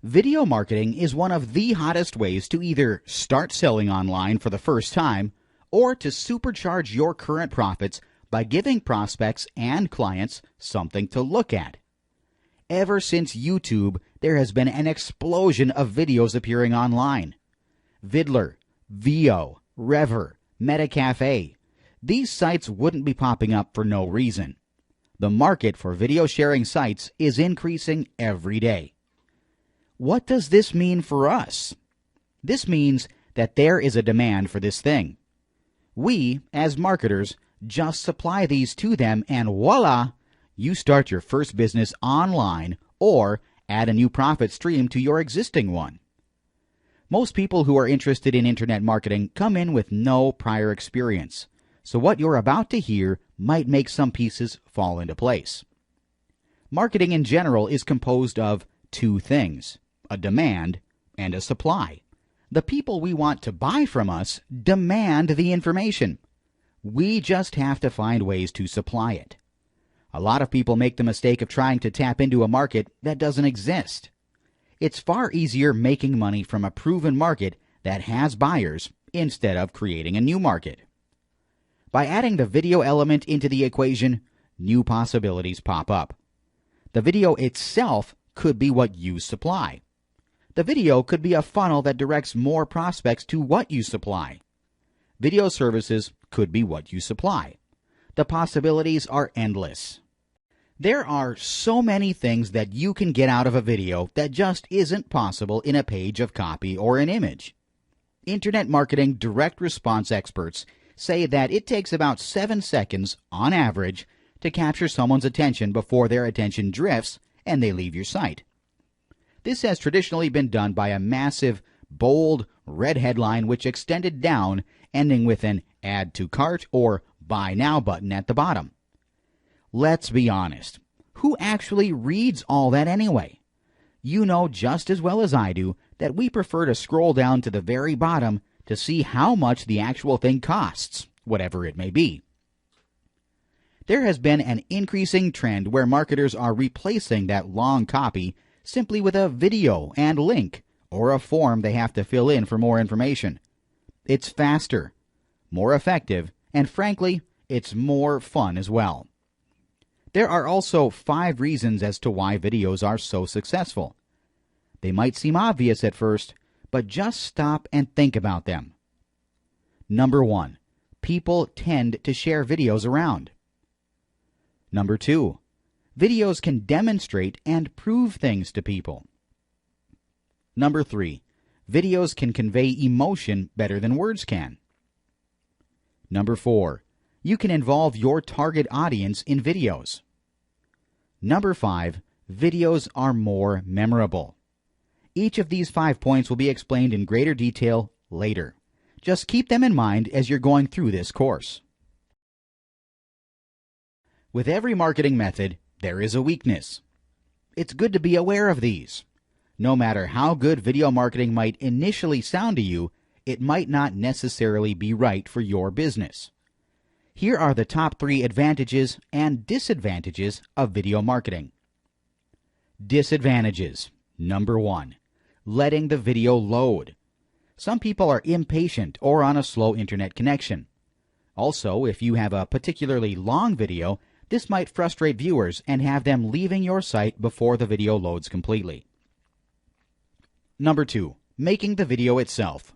Video marketing is one of the hottest ways to either start selling online for the first time or to supercharge your current profits by giving prospects and clients something to look at. Ever since YouTube, there has been an explosion of videos appearing online. Vidler, Veo, Rever, MetaCafe. These sites wouldn't be popping up for no reason. The market for video sharing sites is increasing every day. What does this mean for us? This means that there is a demand for this thing. We, as marketers, just supply these to them and voila, you start your first business online or add a new profit stream to your existing one. Most people who are interested in internet marketing come in with no prior experience, so what you're about to hear might make some pieces fall into place. Marketing in general is composed of two things: a demand and a supply. The people we want to buy from us demand the information. We just have to find ways to supply it. A lot of people make the mistake of trying to tap into a market that doesn't exist. It's far easier making money from a proven market that has buyers instead of creating a new market. By adding the video element into the equation, new possibilities pop up. The video itself could be what you supply. The video could be a funnel that directs more prospects to what you supply. Video services could be what you supply. The possibilities are endless. There are so many things that you can get out of a video that just isn't possible in a page of copy or an image. Internet marketing direct response experts say that it takes about 7 seconds on average to capture someone's attention before their attention drifts and they leave your site. This has traditionally been done by a massive, bold, red headline which extended down, ending with an add to cart or buy now button at the bottom. Let's be honest. Who actually reads all that anyway? You know just as well as I do that we prefer to scroll down to the very bottom to see how much the actual thing costs, whatever it may be. There has been an increasing trend where marketers are replacing that long copy simply with a video and link or a form they have to fill in for more information. It's faster, more effective, and frankly, it's more fun as well. There are also 5 reasons as to why videos are so successful. They might seem obvious at first, but just stop and think about them. Number 1, people tend to share videos around. Number 2, videos can demonstrate and prove things to people. Number 3, videos can convey emotion better than words can. Number 4, you can involve your target audience in videos. Number 5, videos are more memorable. Each of these 5 points will be explained in greater detail later. Just keep them in mind as you're going through this course. With every marketing method, there is a weakness. It's good to be aware of these. No matter how good video marketing might initially sound to you, it might not necessarily be right for your business. Here are the top 3 advantages and disadvantages of video marketing. Disadvantages. Number 1, letting the video load. Some people are impatient or on a slow internet connection. Also, if you have a particularly long video, this might frustrate viewers and have them leaving your site before the video loads completely. Number 2, making the video itself.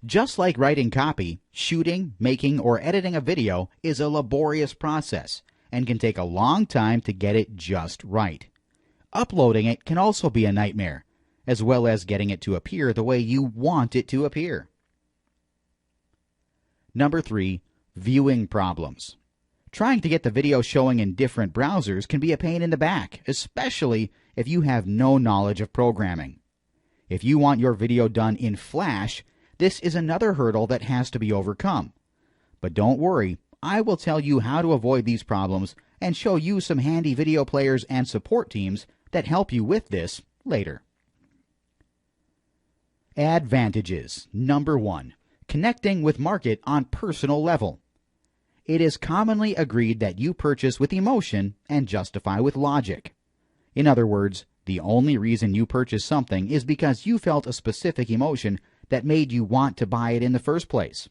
Just like writing copy, shooting, making, or editing a video is a laborious process and can take a long time to get it just right. Uploading it can also be a nightmare, as well as getting it to appear the way you want it to appear. Number 3, viewing problems. Trying to get the video showing in different browsers can be a pain in the back, especially if you have no knowledge of programming. If you want your video done in Flash, this is another hurdle that has to be overcome. But don't worry, I will tell you how to avoid these problems and show you some handy video players and support teams that help you with this later. Advantages. Number 1, connecting with market on personal level. It is commonly agreed that you purchase with emotion and justify with logic. In other words, The only reason you purchased something is because you felt a specific emotion that made you want to buy it in the first place.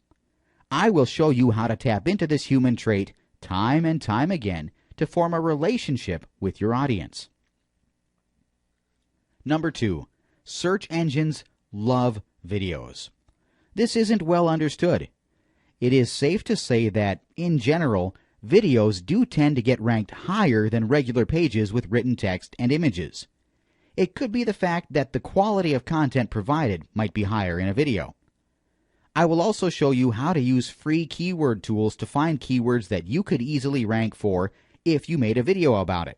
I will show you how to tap into this human trait time and time again to form a relationship with your audience. Number 2, search engines love videos. This isn't well understood. It is safe to say that, in general, videos do tend to get ranked higher than regular pages with written text and images. It could be the fact that the quality of content provided might be higher in a video. I will also show you how to use free keyword tools to find keywords that you could easily rank for if you made a video about it.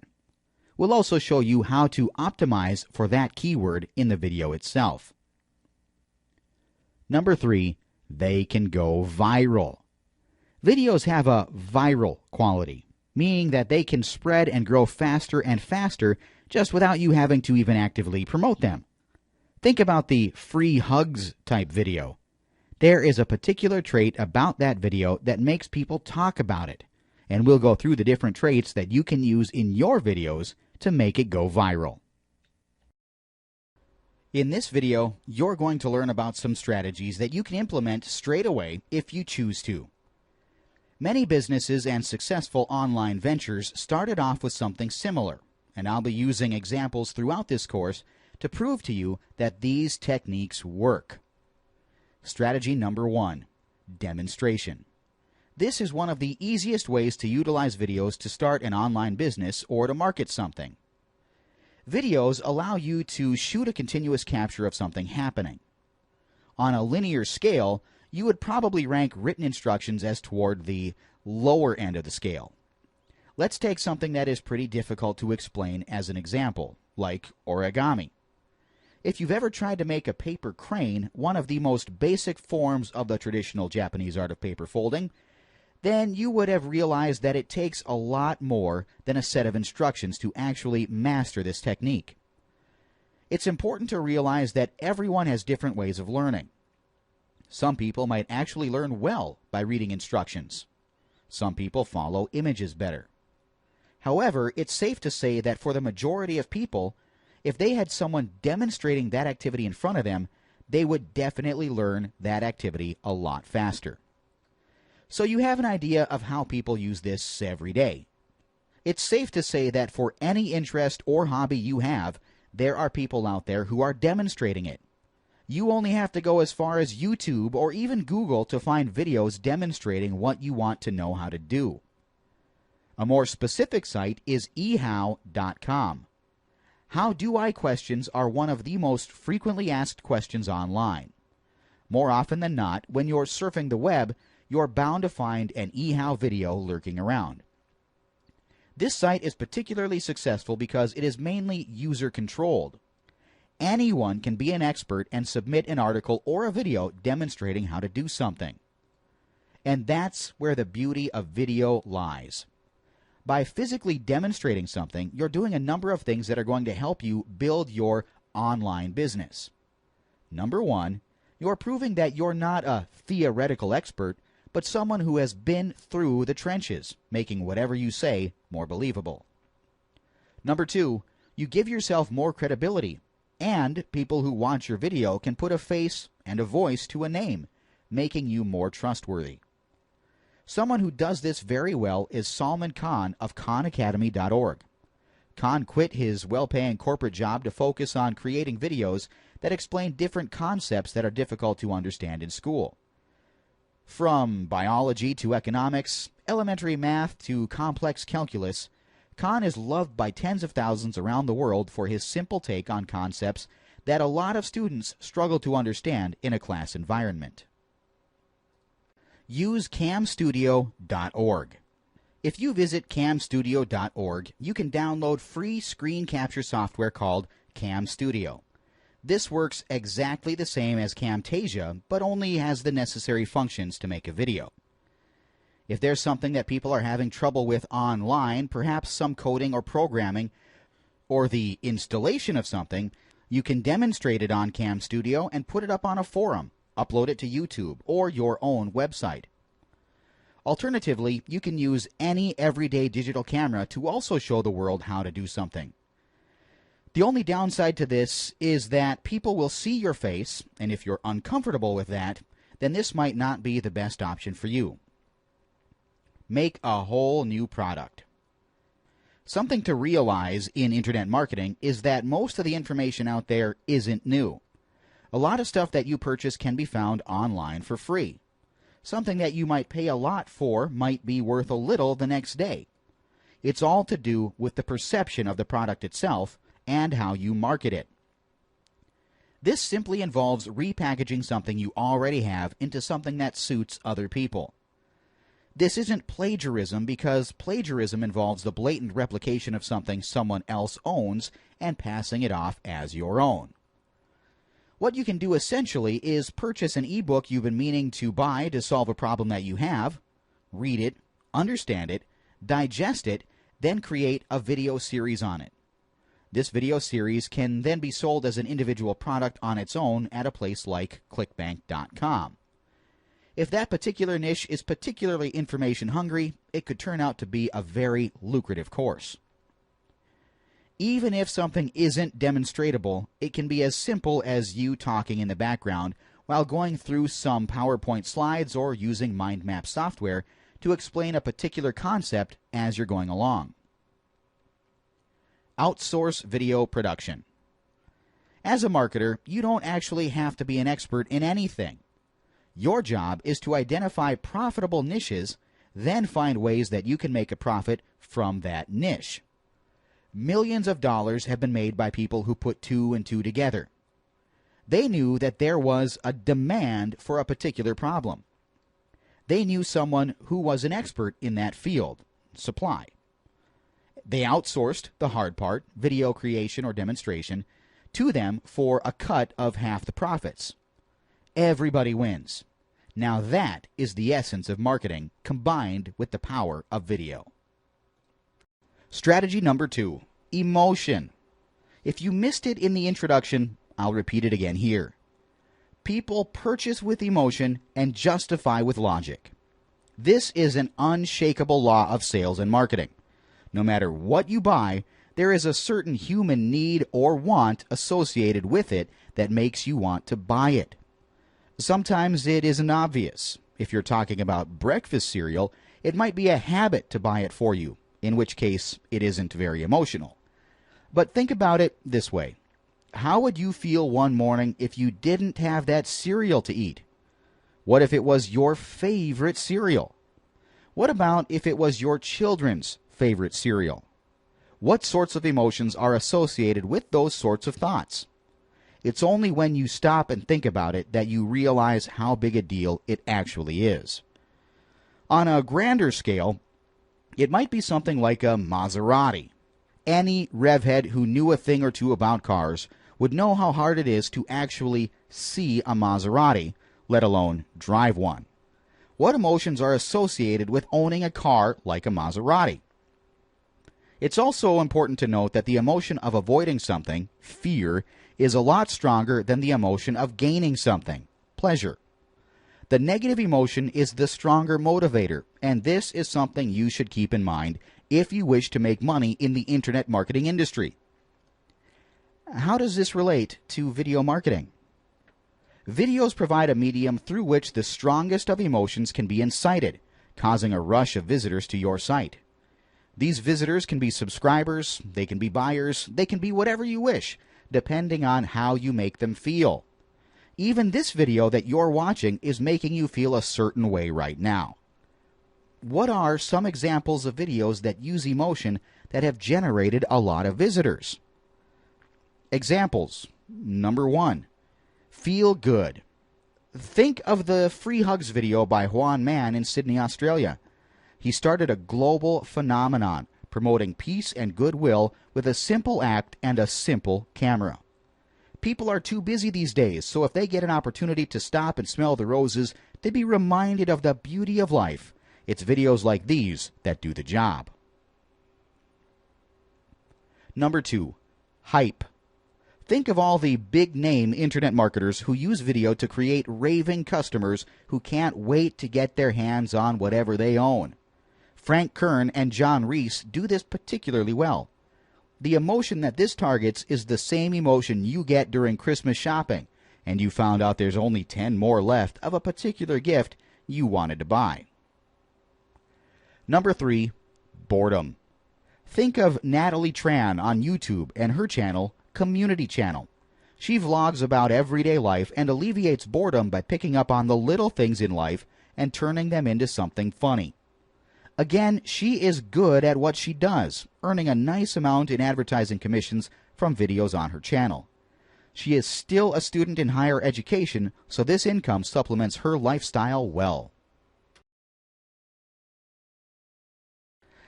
We'll also show you how to optimize for that keyword in the video itself. Number 3, they can go viral. Videos have a viral quality, meaning that they can spread and grow faster and faster just without you having to even actively promote them. Think about the free hugs type video. There is a particular trait about that video that makes people talk about it, and we'll go through the different traits that you can use in your videos to make it go viral. In this video, you're going to learn about some strategies that you can implement straight away if you choose to. Many businesses and successful online ventures started off with something similar, and I'll be using examples throughout this course to prove to you that these techniques work. Strategy number 1, demonstration. This is one of the easiest ways to utilize videos to start an online business or to market something. Videos allow you to shoot a continuous capture of something happening. On a linear scale, you would probably rank written instructions as toward the lower end of the scale. Let's take something that is pretty difficult to explain as an example, like origami. If you've ever tried to make a paper crane, one of the most basic forms of the traditional Japanese art of paper folding, then you would have realized that it takes a lot more than a set of instructions to actually master this technique. It's important to realize that everyone has different ways of learning. Some people might actually learn well by reading instructions. Some people follow images better. However, it's safe to say that for the majority of people, if they had someone demonstrating that activity in front of them, they would definitely learn that activity a lot faster. So you have an idea of how people use this every day. It's safe to say that for any interest or hobby you have, there are people out there who are demonstrating it. You only have to go as far as YouTube or even Google to find videos demonstrating what you want to know how to do. A more specific site is ehow.com. How do I questions are one of the most frequently asked questions online. More often than not, when you're surfing the web, you're bound to find an eHow video lurking around. This site is particularly successful because it is mainly user-controlled. Anyone can be an expert and submit an article or a video demonstrating how to do something. And that's where the beauty of video lies. By physically demonstrating something, you're doing a number of things that are going to help you build your online business. Number 1, you're proving that you're not a theoretical expert, but someone who has been through the trenches, making whatever you say more believable. Number 2, you give yourself more credibility, and people who watch your video can put a face and a voice to a name, making you more trustworthy. Someone who does this very well is Salman Khan of KhanAcademy.org. Khan quit his well-paying corporate job to focus on creating videos that explain different concepts that are difficult to understand in school. From biology to economics, elementary math to complex calculus, Khan is loved by tens of thousands around the world for his simple take on concepts that a lot of students struggle to understand in a class environment. Use camstudio.org. If you visit camstudio.org, you can download free screen capture software called Cam Studio. This works exactly the same as Camtasia, but only has the necessary functions to make a video. If there's something that people are having trouble with online, perhaps some coding or programming, or the installation of something, you can demonstrate it on Cam Studio and put it up on a forum, upload it to YouTube or your own website. Alternatively, you can use any everyday digital camera to also show the world how to do something. The only downside to this is that people will see your face, and if you're uncomfortable with that, then this might not be the best option for you. Make a whole new product. Something to realize in internet marketing is that most of the information out there isn't new. A lot of stuff that you purchase can be found online for free. Something that you might pay a lot for might be worth a little the next day. It's all to do with the perception of the product itself and how you market it. This simply involves repackaging something you already have into something that suits other people. This isn't plagiarism because plagiarism involves the blatant replication of something someone else owns and passing it off as your own. What you can do essentially is purchase an ebook you've been meaning to buy to solve a problem that you have, read it, understand it, digest it, then create a video series on it. This video series can then be sold as an individual product on its own at a place like clickbank.com. If that particular niche is particularly information hungry, it could turn out to be a very lucrative course. Even if something isn't demonstratable, it can be as simple as you talking in the background while going through some PowerPoint slides or using mind map software to explain a particular concept as you're going along. Outsource video production. As a marketer, you don't actually have to be an expert in anything. Your job is to identify profitable niches, then find ways that you can make a profit from that niche. Millions of dollars have been made by people who put two and two together. They knew that there was a demand for a particular problem. They knew someone who was an expert in that field, supply. They outsourced the hard part, video creation or demonstration, to them for a cut of half the profits. Everybody wins. Now that is the essence of marketing combined with the power of video. Strategy number 2, emotion. If you missed it in the introduction, I'll repeat it again here. People purchase with emotion and justify with logic. This is an unshakable law of sales and marketing. No matter what you buy, there is a certain human need or want associated with it that makes you want to buy it. Sometimes it isn't obvious. If you're talking about breakfast cereal, it might be a habit to buy it for you, in which case it isn't very emotional. But think about it this way. How would you feel one morning if you didn't have that cereal to eat? What if it was your favorite cereal? What about if it was your children's favorite cereal? What sorts of emotions are associated with those sorts of thoughts? It's only when you stop and think about it that you realize how big a deal it actually is. On a grander scale, it might be something like a Maserati. Any revhead who knew a thing or two about cars would know how hard it is to actually see a Maserati, let alone drive one. What emotions are associated with owning a car like a Maserati? It's also important to note that the emotion of avoiding something, fear, is a lot stronger than the emotion of gaining something, pleasure. The negative emotion is the stronger motivator, and this is something you should keep in mind if you wish to make money in the internet marketing industry. How does this relate to video marketing? Videos provide a medium through which the strongest of emotions can be incited, causing a rush of visitors to your site. These visitors can be subscribers, they can be buyers, they can be whatever you wish, depending on how you make them feel. Even this video that you're watching is making you feel a certain way right now. What are some examples of videos that use emotion that have generated a lot of visitors? Examples. Number 1. Feel good. Think of the Free Hugs video by Juan Mann in Sydney, Australia. He started a global phenomenon, promoting peace and goodwill with a simple act and a simple camera. People are too busy these days, so if they get an opportunity to stop and smell the roses, they'd be reminded of the beauty of life. It's videos like these that do the job. Number 2, hype. Think of all the big-name internet marketers who use video to create raving customers who can't wait to get their hands on whatever they own. Frank Kern and John Reese do this particularly well. The emotion that this targets is the same emotion you get during Christmas shopping, and you found out there's only 10 more left of a particular gift you wanted to buy. Number 3, boredom. Think of Natalie Tran on YouTube and her channel, Community Channel. She vlogs about everyday life and alleviates boredom by picking up on the little things in life and turning them into something funny. Again, she is good at what she does, earning a nice amount in advertising commissions from videos on her channel. She is still a student in higher education, so this income supplements her lifestyle well.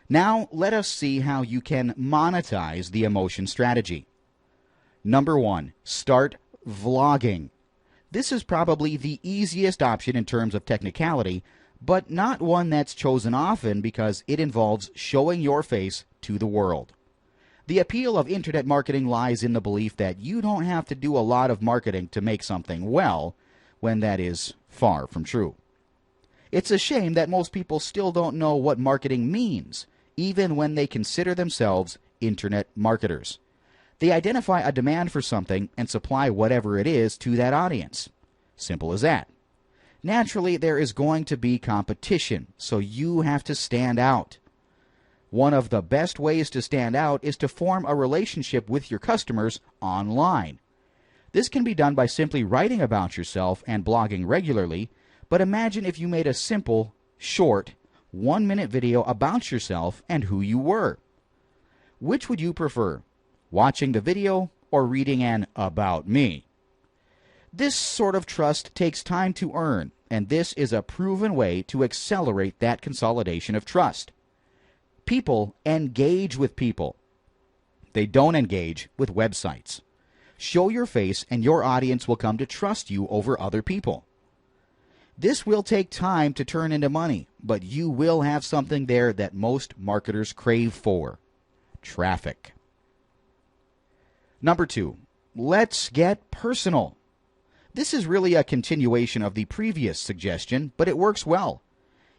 Now, let us see how you can monetize the emotion strategy. Number 1, start vlogging. This is probably the easiest option in terms of technicality, but not one that's chosen often because it involves showing your face to the world. The appeal of internet marketing lies in the belief that you don't have to do a lot of marketing to make something well, when that is far from true. It's a shame that most people still don't know what marketing means, even when they consider themselves internet marketers. They identify a demand for something and supply whatever it is to that audience. Simple as that. Naturally, there is going to be competition, so you have to stand out. One of the best ways to stand out is to form a relationship with your customers online. This can be done by simply writing about yourself and blogging regularly, but imagine if you made a simple, short, 1-minute video about yourself and who you were. Which would you prefer? Watching the video or reading an "About Me"? This sort of trust takes time to earn, and this is a proven way to accelerate that consolidation of trust. People engage with people. They don't engage with websites. Show your face and your audience will come to trust you over other people. This will take time to turn into money, but you will have something there that most marketers crave for: traffic. Number 2, let's get personal. This is really a continuation of the previous suggestion, but it works well.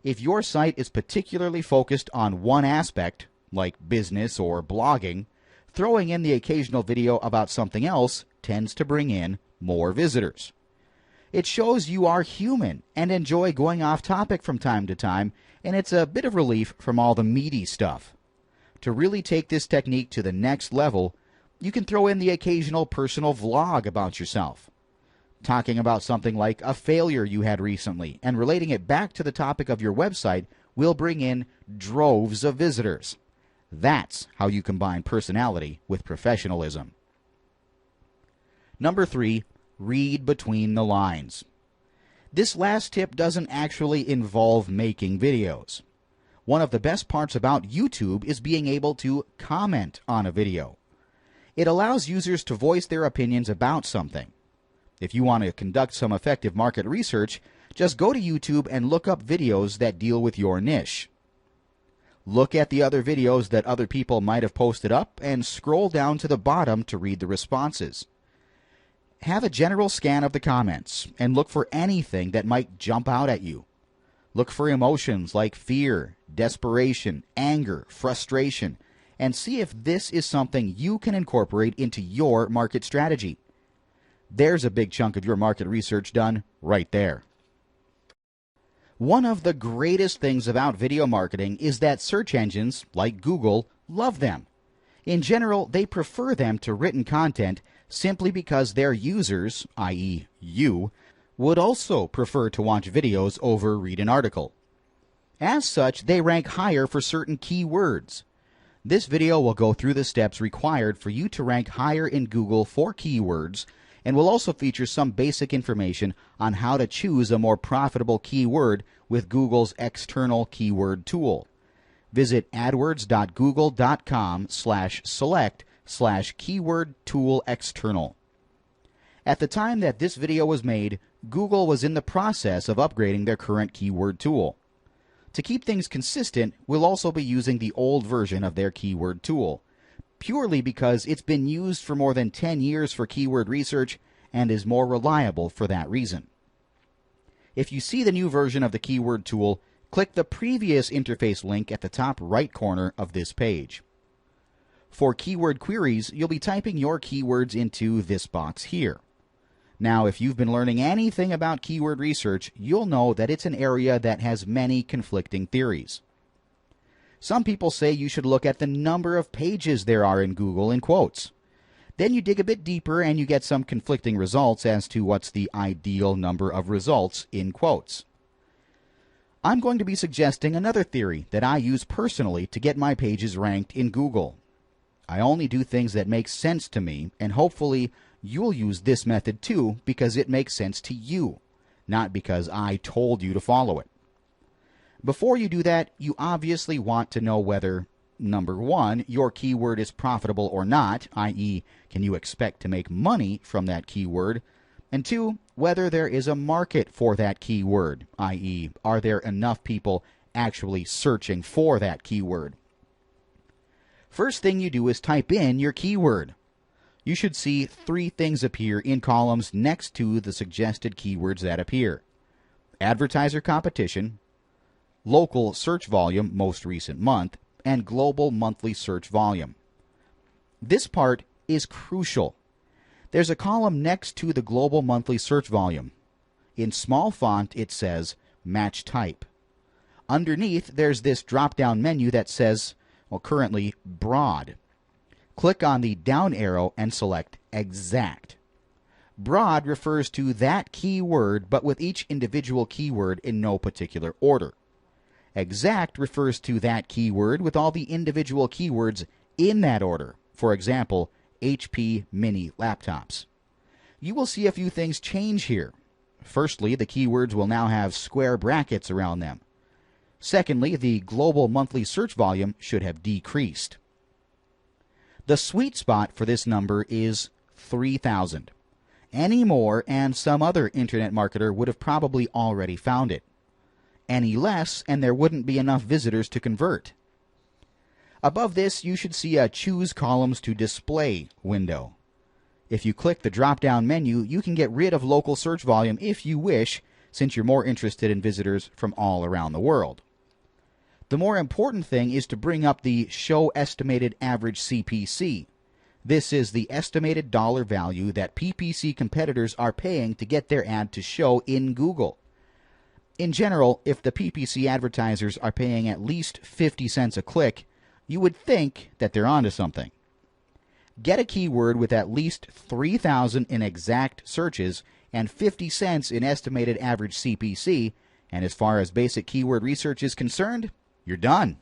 If your site is particularly focused on one aspect, like business or blogging, throwing in the occasional video about something else tends to bring in more visitors. It shows you are human and enjoy going off topic from time to time, and it's a bit of relief from all the meaty stuff. To really take this technique to the next level, you can throw in the occasional personal vlog about yourself. Talking about something like a failure you had recently and relating it back to the topic of your website will bring in droves of visitors. That's how you combine personality with professionalism. Number 3, read between the lines. This last tip doesn't actually involve making videos. One of the best parts about YouTube is being able to comment on a video. It allows users to voice their opinions about something. If you want to conduct some effective market research, just go to YouTube and look up videos that deal with your niche. Look at the other videos that other people might have posted up and scroll down to the bottom to read the responses. Have a general scan of the comments and look for anything that might jump out at you. Look for emotions like fear, desperation, anger, frustration, and see if this is something you can incorporate into your market strategy. There's a big chunk of your market research done right there. One of the greatest things about video marketing is that search engines, like Google, love them. In general, they prefer them to written content simply because their users, i.e. you, would also prefer to watch videos over read an article. As such, they rank higher for certain keywords. This video will go through the steps required for you to rank higher in Google for keywords, and will also feature some basic information on how to choose a more profitable keyword with Google's external keyword tool. Visit adwords.google.com/select/keyword tool external. At the time that this video was made, Google was in the process of upgrading their current keyword tool. To keep things consistent, we'll also be using the old version of their keyword tool, purely because it's been used for more than 10 years for keyword research and is more reliable for that reason. If you see the new version of the keyword tool, click the previous interface link at the top right corner of this page. For keyword queries, you'll be typing your keywords into this box here. Now, if you've been learning anything about keyword research, you'll know that it's an area that has many conflicting theories. Some people say you should look at the number of pages there are in Google in quotes. Then you dig a bit deeper and you get some conflicting results as to what's the ideal number of results in quotes. I'm going to be suggesting another theory that I use personally to get my pages ranked in Google. I only do things that make sense to me, and hopefully you'll use this method too because it makes sense to you, not because I told you to follow it. Before you do that, you obviously want to know whether, number one, your keyword is profitable or not, i.e., can you expect to make money from that keyword, and two, whether there is a market for that keyword, i.e., are there enough people actually searching for that keyword. First thing you do is type in your keyword. You should see three things appear in columns next to the suggested keywords that appear: advertiser competition, local search volume most recent month, and global monthly search volume. This part is crucial. There's a column next to the global monthly search volume. In small font it says match type. Underneath there's this drop-down menu that says, well, currently broad. Click on the down arrow and select exact. Broad refers to that keyword but with each individual keyword in no particular order. Exact refers to that keyword with all the individual keywords in that order. For example, HP mini laptops. You will see a few things change here. Firstly, the keywords will now have square brackets around them. Secondly, the global monthly search volume should have decreased. The sweet spot for this number is 3,000. Any more and some other internet marketer would have probably already found it. Any less and there wouldn't be enough visitors to convert. Above this, you should see a Choose Columns to Display window. If you click the drop-down menu, you can get rid of local search volume if you wish, since you're more interested in visitors from all around the world. The more important thing is to bring up the Show Estimated Average CPC. This is the estimated dollar value that PPC competitors are paying to get their ad to show in Google. In general, if the PPC advertisers are paying at least 50 cents a click, you would think that they're onto something. Get a keyword with at least 3,000 in exact searches and 50 cents in estimated average CPC, and as far as basic keyword research is concerned, you're done.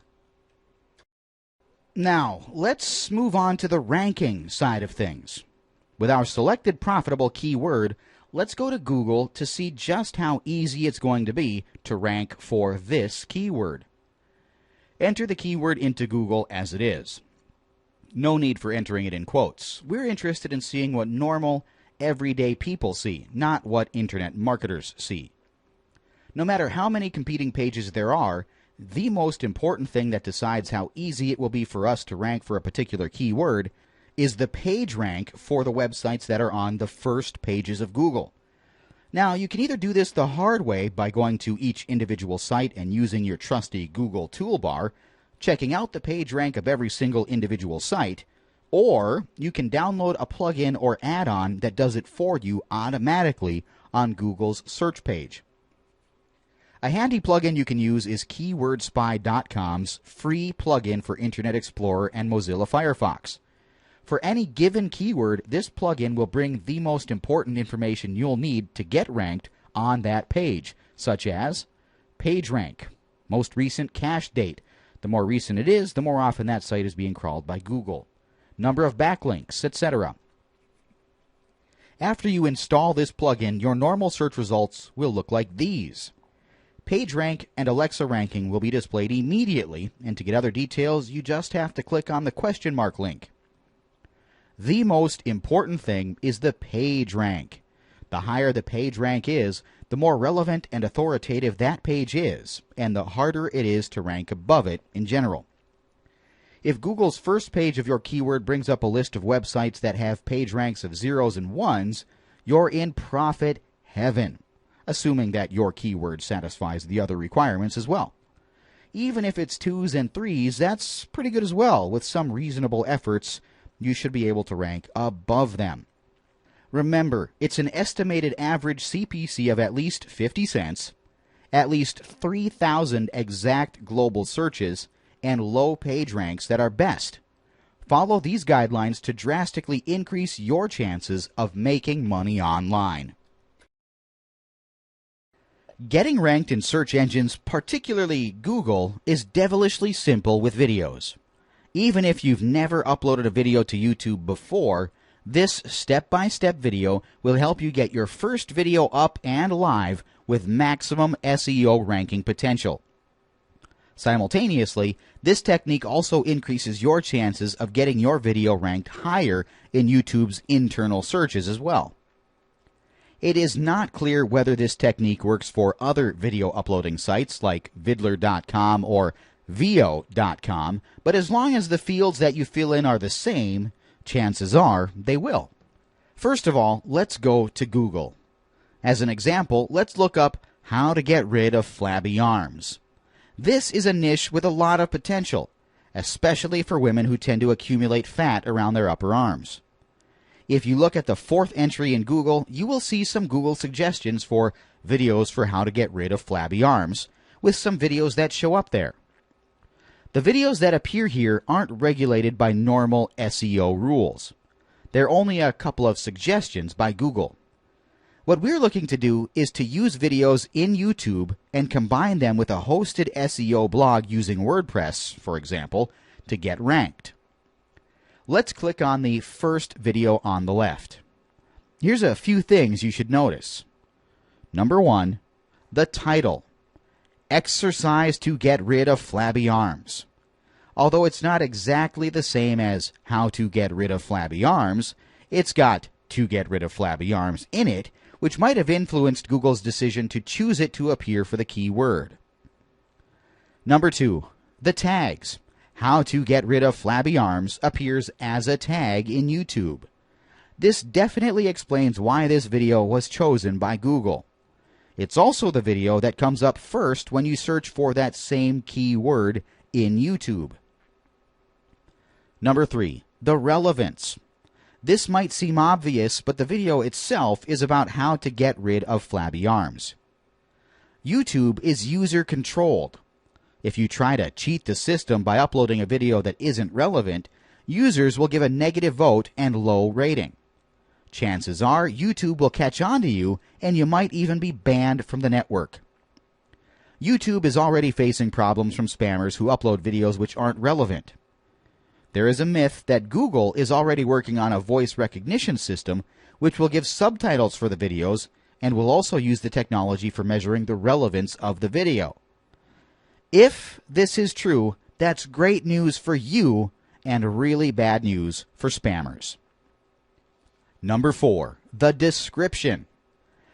Now, let's move on to the ranking side of things. With our selected profitable keyword, let's go to Google to see just how easy it's going to be to rank for this keyword. Enter the keyword into Google as it is. No need for entering it in quotes. We're interested in seeing what normal, everyday people see, not what internet marketers see. No matter how many competing pages there are, the most important thing that decides how easy it will be for us to rank for a particular keyword is the page rank for the websites that are on the first pages of Google. Now, you can either do this the hard way by going to each individual site and using your trusty Google toolbar, checking out the page rank of every single individual site, or you can download a plugin or add-on that does it for you automatically on Google's search page. A handy plugin you can use is KeywordSpy.com's free plugin for Internet Explorer and Mozilla Firefox. For any given keyword, this plugin will bring the most important information you'll need to get ranked on that page, such as page rank, most recent cache date. The more recent it is, the more often that site is being crawled by Google. Number of backlinks, etc. After you install this plugin, your normal search results will look like these. PageRank and Alexa ranking will be displayed immediately, and to get other details, you just have to click on the question mark link. The most important thing is the page rank. The higher the page rank is, the more relevant and authoritative that page is, and the harder it is to rank above it in general. If Google's first page of your keyword brings up a list of websites that have page ranks of zeros and ones, you're in profit heaven, assuming that your keyword satisfies the other requirements as well. Even if it's 2s and 3s, that's pretty good as well. With some reasonable efforts, you should be able to rank above them. Remember, it's an estimated average CPC of at least 50 cents, at least 3,000 exact global searches, and low page ranks that are best. Follow these guidelines to drastically increase your chances of making money online. Getting ranked in search engines, particularly Google, is devilishly simple with videos. Even if you've never uploaded a video to YouTube before, this step-by-step video will help you get your first video up and live with maximum SEO ranking potential. Simultaneously, this technique also increases your chances of getting your video ranked higher in YouTube's internal searches as well. It is not clear whether this technique works for other video uploading sites like vidler.com or veo.com, but as long as the fields that you fill in are the same, chances are they will. First of all, let's go to Google. As an example, let's look up how to get rid of flabby arms. This is a niche with a lot of potential, especially for women who tend to accumulate fat around their upper arms. If you look at the 4th entry in Google, you will see some Google suggestions for videos for how to get rid of flabby arms, with some videos that show up there. The videos that appear here aren't regulated by normal SEO rules. They're only a couple of suggestions by Google. What we're looking to do is to use videos in YouTube and combine them with a hosted SEO blog using WordPress, for example, to get ranked. Let's click on the first video on the left. Here's a few things you should notice. Number 1, the title. Exercise to get rid of flabby arms. Although it's not exactly the same as how to get rid of flabby arms, it's got to get rid of flabby arms in it, which might have influenced Google's decision to choose it to appear for the keyword. Number 2, the tags. How to get rid of flabby arms appears as a tag in YouTube. This definitely explains why this video was chosen by Google. It's also the video that comes up first when you search for that same keyword in YouTube. Number 3, the relevance. This might seem obvious, but the video itself is about how to get rid of flabby arms. YouTube is user-controlled. If you try to cheat the system by uploading a video that isn't relevant, users will give a negative vote and low rating. Chances are YouTube will catch on to you, and you might even be banned from the network. YouTube is already facing problems from spammers who upload videos which aren't relevant. There is a myth that Google is already working on a voice recognition system which will give subtitles for the videos and will also use the technology for measuring the relevance of the video. If this is true, that's great news for you and really bad news for spammers. Number 4, the description.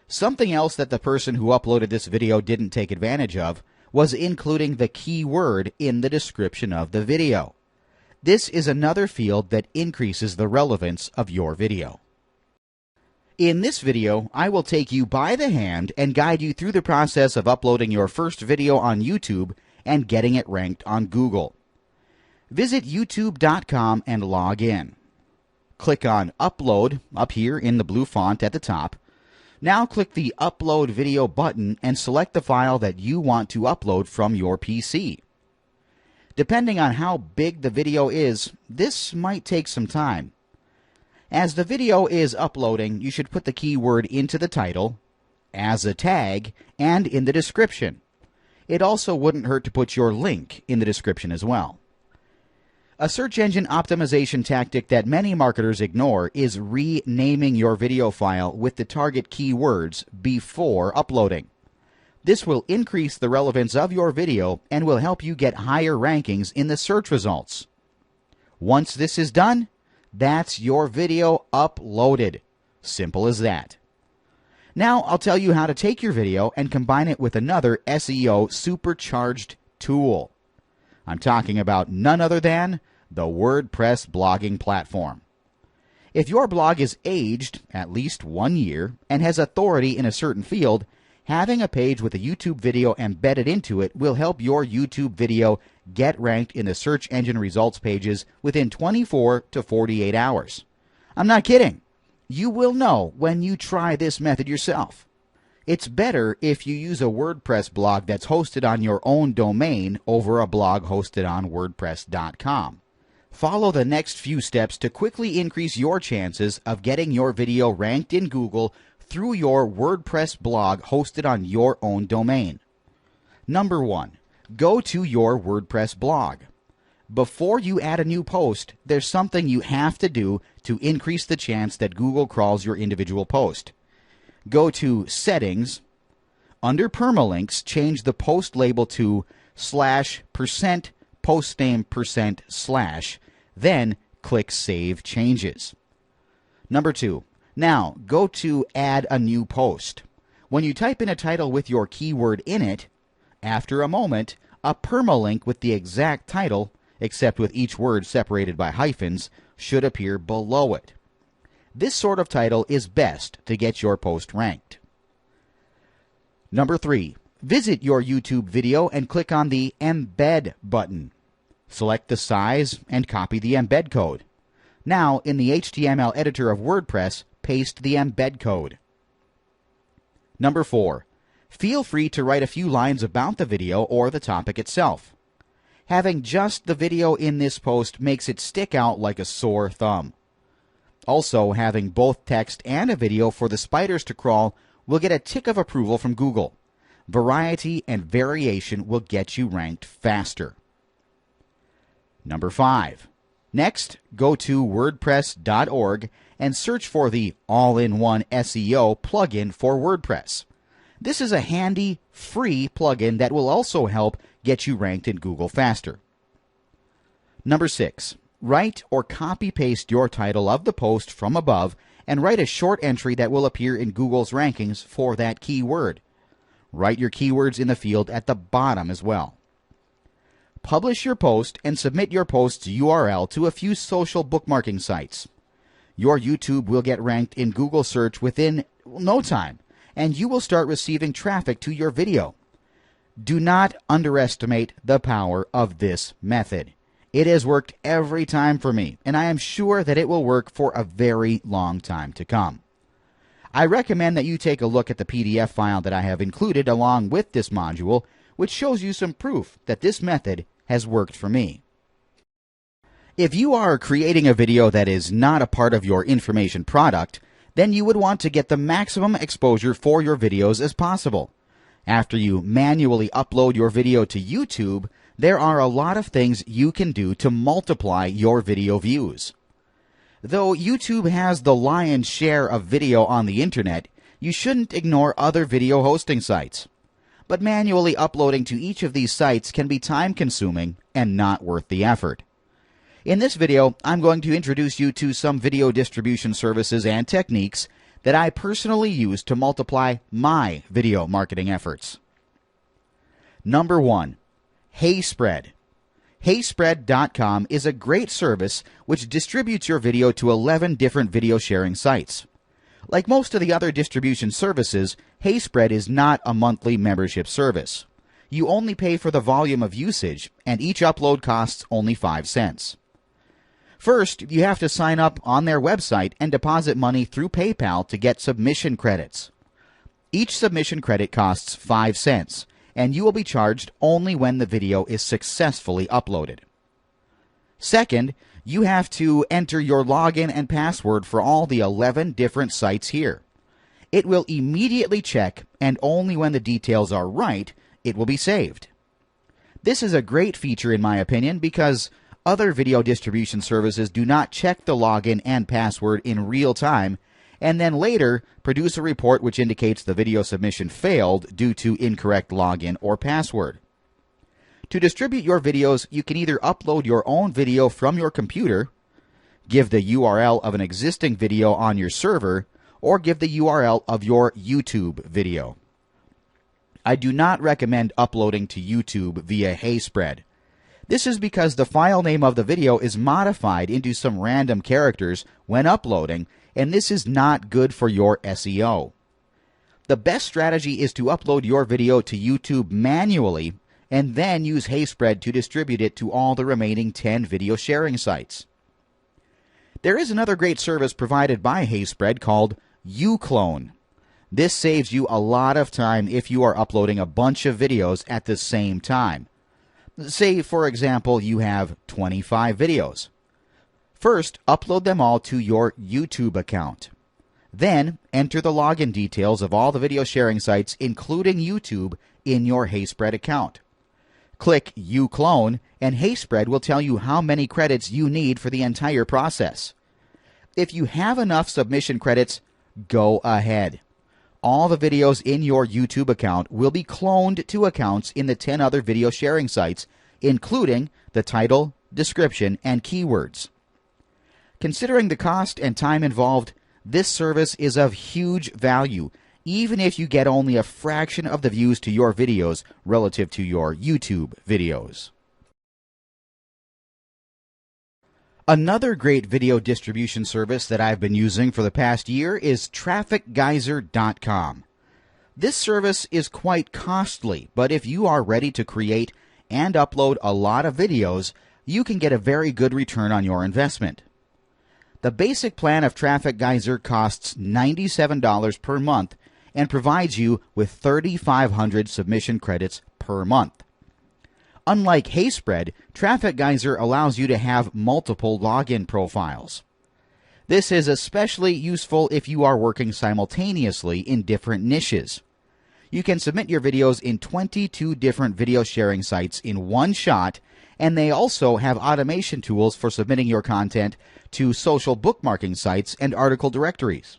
Something else that the person who uploaded this video didn't take advantage of was including the keyword in the description of the video. This is another field that increases the relevance of your video. In this video, I will take you by the hand and guide you through the process of uploading your first video on YouTube and getting it ranked on Google. Visit youtube.com and log in. Click on Upload up here in the blue font at the top. Now click the Upload Video button and select the file that you want to upload from your PC. Depending on how big the video is, this might take some time. As the video is uploading, you should put the keyword into the title, as a tag, and in the description. It also wouldn't hurt to put your link in the description as well. A search engine optimization tactic that many marketers ignore is renaming your video file with the target keywords before uploading. This will increase the relevance of your video and will help you get higher rankings in the search results. Once this is done, that's your video uploaded. Simple as that. Now I'll tell you how to take your video and combine it with another SEO supercharged tool. I'm talking about none other than the WordPress blogging platform. If your blog is aged at least 1 year and has authority in a certain field, Having a page with a YouTube video embedded into it will help your YouTube video get ranked in the search engine results pages within 24 to 48 hours. I'm not kidding. You will know when you try this method yourself. It's better if you use a WordPress blog that's hosted on your own domain over a blog hosted on WordPress.com. Follow the next few steps to quickly increase your chances of getting your video ranked in Google through your WordPress blog hosted on your own domain. Number 1. Go to your WordPress blog. Before you add a new post, there's something you have to do to increase the chance that Google crawls your individual post. Go to Settings. Under Permalinks, change the post label to /% postname %/, then click Save Changes. Number 2. Now, go to Add a New Post. When you type in a title with your keyword in it, after a moment, a permalink with the exact title, except with each word separated by hyphens, should appear below it. This sort of title is best to get your post ranked. Number 3. Visit your YouTube video and click on the Embed button. Select the size and copy the embed code. Now, in the HTML editor of WordPress, paste the embed code. Number 4. Feel free to write a few lines about the video or the topic itself. Having just the video in this post makes it stick out like a sore thumb. Also, having both text and a video for the spiders to crawl will get a tick of approval from Google. Variety and variation will get you ranked faster. Number 5. Next, go to WordPress.org and search for the All-in-One SEO plugin for WordPress. This is a handy, free plugin that will also help get you ranked in Google faster. Number 6. Write or copy-paste your title of the post from above and write a short entry that will appear in Google's rankings for that keyword. Write your keywords in the field at the bottom as well. Publish your post and submit your post's URL to a few social bookmarking sites. Your YouTube will get ranked in Google search within no time, and you will start receiving traffic to your video. Do not underestimate the power of this method. It has worked every time for me, and I am sure that it will work for a very long time to come. I recommend that you take a look at the PDF file that I have included along with this module, which shows you some proof that this method has worked for me. If you are creating a video that is not a part of your information product, then you would want to get the maximum exposure for your videos as possible. After you manually upload your video to YouTube, there are a lot of things you can do to multiply your video views. Though YouTube has the lion's share of video on the internet, you shouldn't ignore other video hosting sites. But manually uploading to each of these sites can be time-consuming and not worth the effort. In this video, I'm going to introduce you to some video distribution services and techniques that I personally use to multiply my video marketing efforts. Number 1. HeySpread. HeySpread.com is a great service which distributes your video to 11 different video sharing sites. Like most of the other distribution services, HeySpread is not a monthly membership service. You only pay for the volume of usage, and each upload costs only 5 cents. First, you have to sign up on their website and deposit money through PayPal to get submission credits. Each submission credit costs 5 cents, and you will be charged only when the video is successfully uploaded. Second, you have to enter your login and password for all the 11 different sites here. It will immediately check, and only when the details are right, it will be saved. This is a great feature in my opinion because other video distribution services do not check the login and password in real time and then later produce a report which indicates the video submission failed due to incorrect login or password. To distribute your videos, you can either upload your own video from your computer, give the URL of an existing video on your server, or give the URL of your YouTube video. I do not recommend uploading to YouTube via HeySpread. This is because the file name of the video is modified into some random characters when uploading, and this is not good for your SEO. The best strategy is to upload your video to YouTube manually and then use HeySpread to distribute it to all the remaining 10 video sharing sites. There is another great service provided by HeySpread called uClone. This saves you a lot of time if you are uploading a bunch of videos at the same time. Say, for example, you have 25 videos. First, upload them all to your YouTube account. Then, enter the login details of all the video sharing sites, including YouTube, in your HeySpread account. Click uClone, and HeySpread will tell you how many credits you need for the entire process. If you have enough submission credits, go ahead. All the videos in your YouTube account will be cloned to accounts in the 10 other video sharing sites, including the title, description, and keywords. Considering the cost and time involved, this service is of huge value, even if you get only a fraction of the views to your videos relative to your YouTube videos. Another great video distribution service that I've been using for the past year is TrafficGeyser.com. This service is quite costly, but if you are ready to create and upload a lot of videos, you can get a very good return on your investment. The basic plan of Traffic Geyser costs $97 per month and provides you with 3,500 submission credits per month. Unlike HeySpread, Traffic Geyser allows you to have multiple login profiles. This is especially useful if you are working simultaneously in different niches. You can submit your videos in 22 different video sharing sites in one shot, and they also have automation tools for submitting your content to social bookmarking sites and article directories.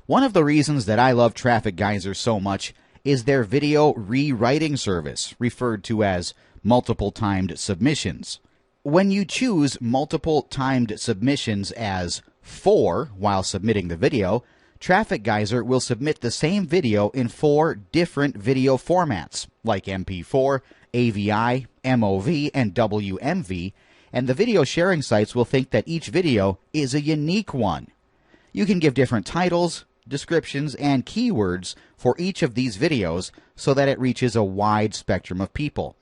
One of the reasons that I love Traffic Geyser so much is their video rewriting service, referred to as multiple timed submissions. When you choose multiple timed submissions as 4 while submitting the video, Traffic Geyser will submit the same video in 4 different video formats, like MP4, AVI, MOV, and WMV, and the video sharing sites will think that each video is a unique one. You can give different titles, descriptions, and keywords for each of these videos so that it reaches a wide spectrum of people.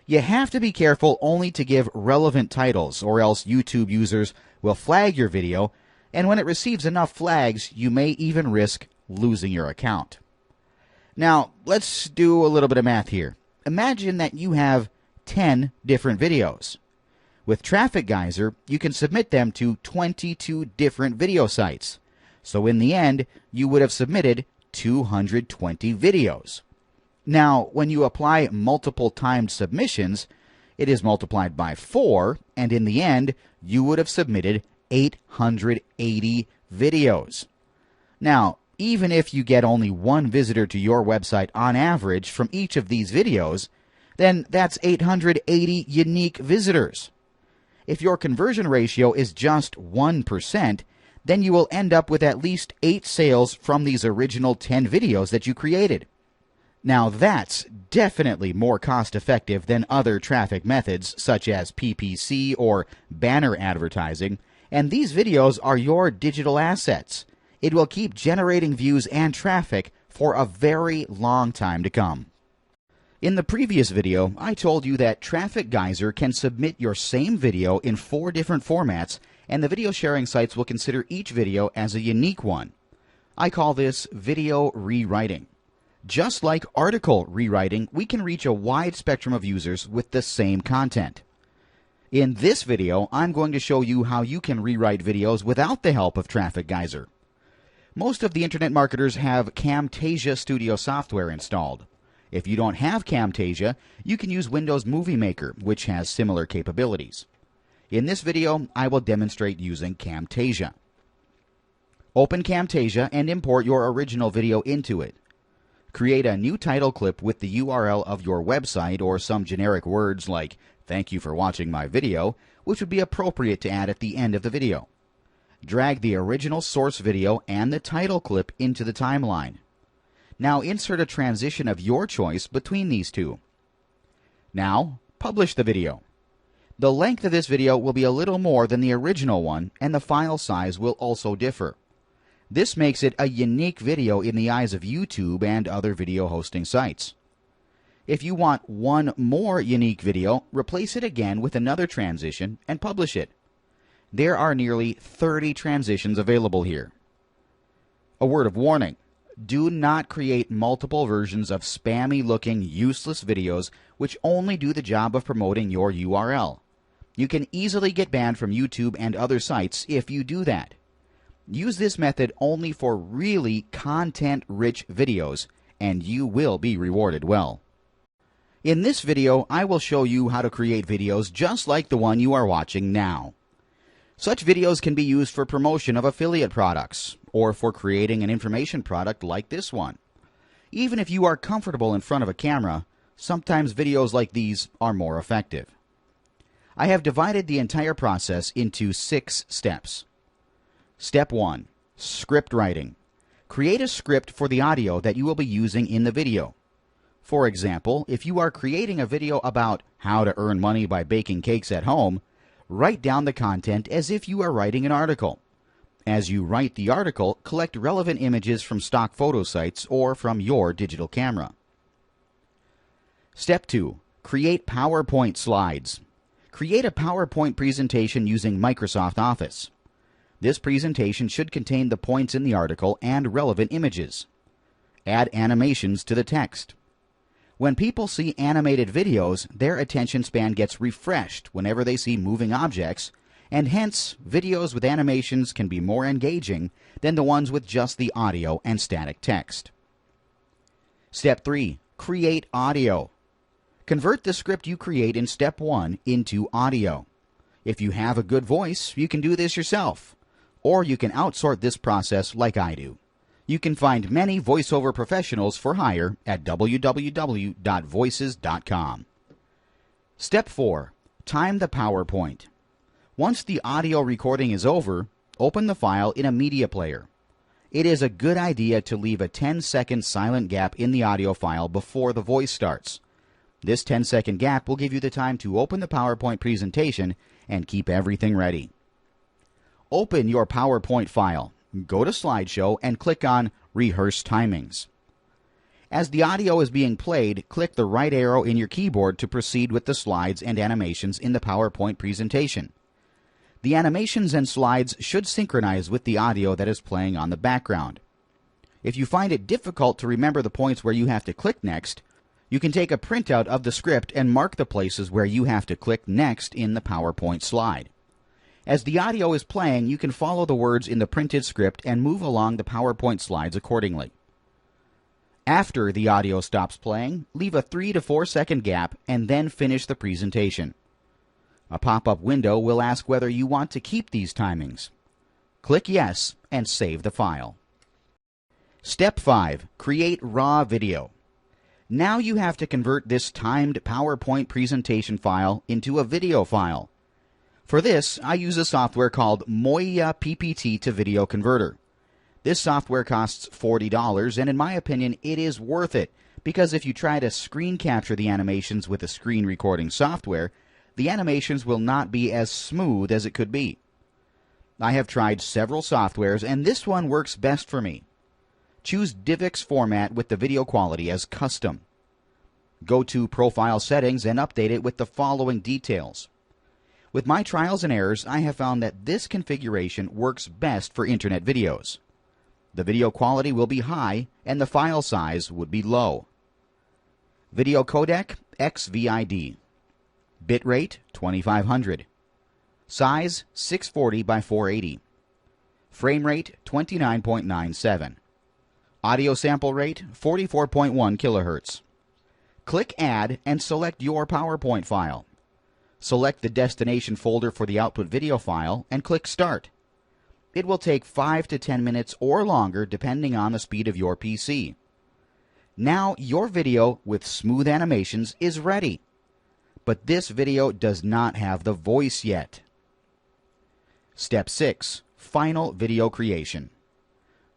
You have to be careful only to give relevant titles, or else YouTube users will flag your video, and when it receives enough flags, you may even risk losing your account. Now, let's do a little bit of math here. Imagine that you have 10 different videos. With Traffic Geyser, you can submit them to 22 different video sites. So in the end, you would have submitted 220 videos. Now, when you apply multiple timed submissions, it is multiplied by 4, and in the end, you would have submitted 880 videos. Now, even if you get only one visitor to your website on average from each of these videos, then that's 880 unique visitors. If your conversion ratio is just 1%, then you will end up with at least 8 sales from these original 10 videos that you created. Now that's definitely more cost-effective than other traffic methods such as PPC or banner advertising, and these videos are your digital assets. It will keep generating views and traffic for a very long time to come. In the previous video, I told you that Traffic Geyser can submit your same video in 4 different formats, and the video sharing sites will consider each video as a unique one. I call this video rewriting. Just like article rewriting, we can reach a wide spectrum of users with the same content. In this video, I'm going to show you how you can rewrite videos without the help of Traffic Geyser. Most of the internet marketers have Camtasia Studio software installed. If you don't have Camtasia, you can use Windows Movie Maker, which has similar capabilities. In this video, I will demonstrate using Camtasia. Open Camtasia and import your original video into it. Create a new title clip with the URL of your website or some generic words like "Thank you for watching my video," which would be appropriate to add at the end of the video. Drag the original source video and the title clip into the timeline. Now insert a transition of your choice between these two. Now, publish the video. The length of this video will be a little more than the original one, and the file size will also differ. This makes it a unique video in the eyes of YouTube and other video hosting sites. If you want one more unique video, replace it again with another transition and publish it. There are nearly 30 transitions available here. A word of warning: do not create multiple versions of spammy-looking, useless videos which only do the job of promoting your URL. You can easily get banned from YouTube and other sites if you do that. Use this method only for really content-rich videos, and you will be rewarded well. In this video, I will show you how to create videos just like the one you are watching now. Such videos can be used for promotion of affiliate products, or for creating an information product like this one. Even if you are comfortable in front of a camera, sometimes videos like these are more effective. I have divided the entire process into 6 steps. Step 1. Script writing. Create a script for the audio that you will be using in the video. For example, if you are creating a video about how to earn money by baking cakes at home, write down the content as if you are writing an article. As you write the article, collect relevant images from stock photo sites or from your digital camera. Step 2. Create PowerPoint slides. Create a PowerPoint presentation using Microsoft Office. This presentation should contain the points in the article and relevant images. Add animations to the text. When people see animated videos, their attention span gets refreshed whenever they see moving objects, and hence, videos with animations can be more engaging than the ones with just the audio and static text. Step 3. Create audio. Convert the script you create in Step 1 into audio. If you have a good voice, you can do this yourself, or you can outsource this process like I do. You can find many voiceover professionals for hire at www.voices.com. Step 4. Time the PowerPoint. Once the audio recording is over, open the file in a media player. It is a good idea to leave a 10-second silent gap in the audio file before the voice starts. This 10-second gap will give you the time to open the PowerPoint presentation and keep everything ready. Open your PowerPoint file. Go to Slideshow and click on Rehearse Timings. As the audio is being played, click the right arrow in your keyboard to proceed with the slides and animations in the PowerPoint presentation. The animations and slides should synchronize with the audio that is playing on the background. If you find it difficult to remember the points where you have to click next, you can take a printout of the script and mark the places where you have to click next in the PowerPoint slide. As the audio is playing, you can follow the words in the printed script and move along the PowerPoint slides accordingly. After the audio stops playing, leave a 3 to 4 second gap and then finish the presentation. A pop-up window will ask whether you want to keep these timings. Click Yes and save the file. Step 5. Create raw video. Now you have to convert this timed PowerPoint presentation file into a video file. For this, I use a software called Moya PPT to Video Converter. This software costs $40, and in my opinion, it is worth it, because if you try to screen capture the animations with a screen recording software, the animations will not be as smooth as it could be. I have tried several softwares, and this one works best for me. Choose DivX format with the video quality as custom. Go to Profile Settings and update it with the following details. With my trials and errors, I have found that this configuration works best for internet videos. The video quality will be high and the file size would be low. Video codec XVID. Bitrate 2500. Size 640 by 480. Frame rate 29.97. Audio sample rate 44.1 kHz. Click Add and select your PowerPoint file. Select the destination folder for the output video file and click Start. It will take 5 to 10 minutes or longer depending on the speed of your PC. Now your video with smooth animations is ready. But this video does not have the voice yet. Step 6. Final video creation.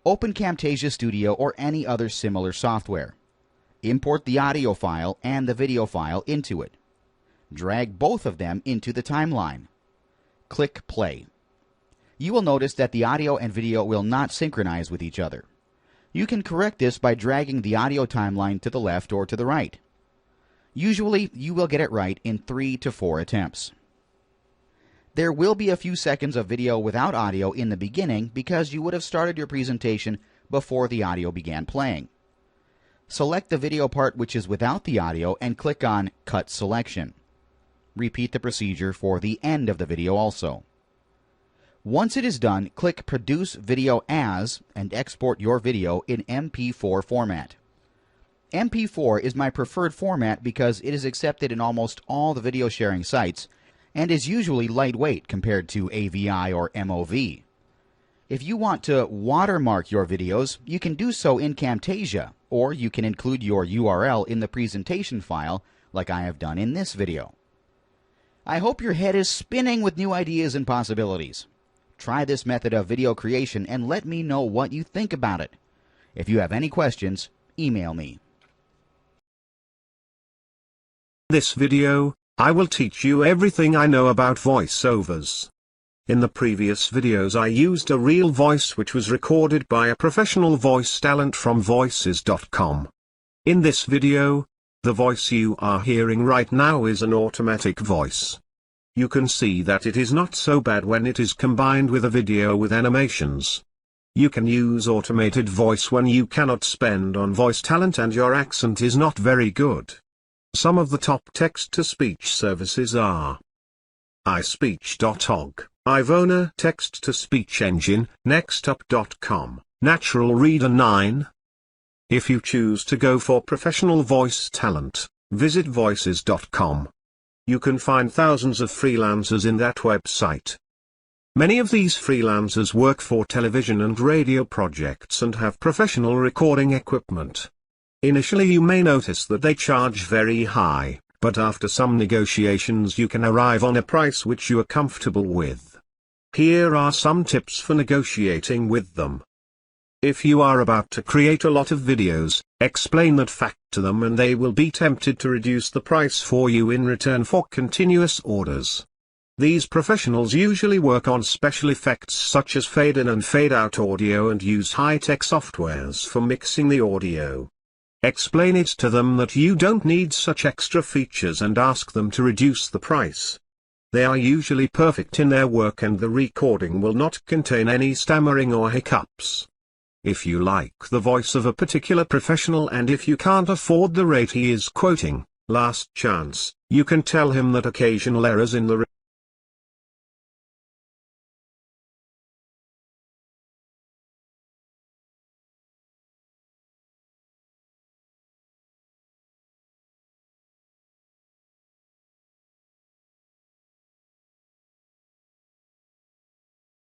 Open Camtasia Studio or any other similar software. Import the audio file and the video file into it. Drag both of them into the timeline. Click Play. you will notice that the audio and video will not synchronize with each other. You can correct this by dragging the audio timeline to the left or to the right. Usually, you will get it right in 3 to 4 attempts. There will be a few seconds of video without audio in the beginning because you would have started your presentation before the audio began playing. Select the video part which is without the audio and click on Cut Selection. Repeat the procedure for the end of the video also. Once it is done, click Produce Video As and export your video in MP4 format. MP4 is my preferred format because it is accepted in almost all the video sharing sites and is usually lightweight compared to AVI or MOV. If you want to watermark your videos, you can do so in Camtasia, or you can include your URL in the presentation file like I have done in this video. I hope your head is spinning with new ideas and possibilities. Try this method of video creation and let me know what you think about it. If you have any questions, email me. In this video, I will teach you everything I know about voiceovers. In the previous videos I used a real voice which was recorded by a professional voice talent from voices.com. In this video, the voice you are hearing right now is an automatic voice. You can see that it is not so bad when it is combined with a video with animations. You can use automated voice when you cannot spend on voice talent and your accent is not very good. Some of the top text-to-speech services are iSpeech.org, Ivona Text-to-Speech Engine, Nextup.com, Natural Reader 9. If you choose to go for professional voice talent, visit voices.com. You can find thousands of freelancers in that website. Many of these freelancers work for television and radio projects and have professional recording equipment. Initially you may notice that they charge very high, but after some negotiations you can arrive on a price which you are comfortable with. Here are some tips for negotiating with them. If you are about to create a lot of videos, explain that fact to them and they will be tempted to reduce the price for you in return for continuous orders. These professionals usually work on special effects such as fade in and fade out audio and use high-tech softwares for mixing the audio. Explain it to them that you don't need such extra features and ask them to reduce the price. They are usually perfect in their work and the recording will not contain any stammering or hiccups. If you like the voice of a particular professional and if you can't afford the rate he is quoting, last chance, you can tell him that occasional errors in the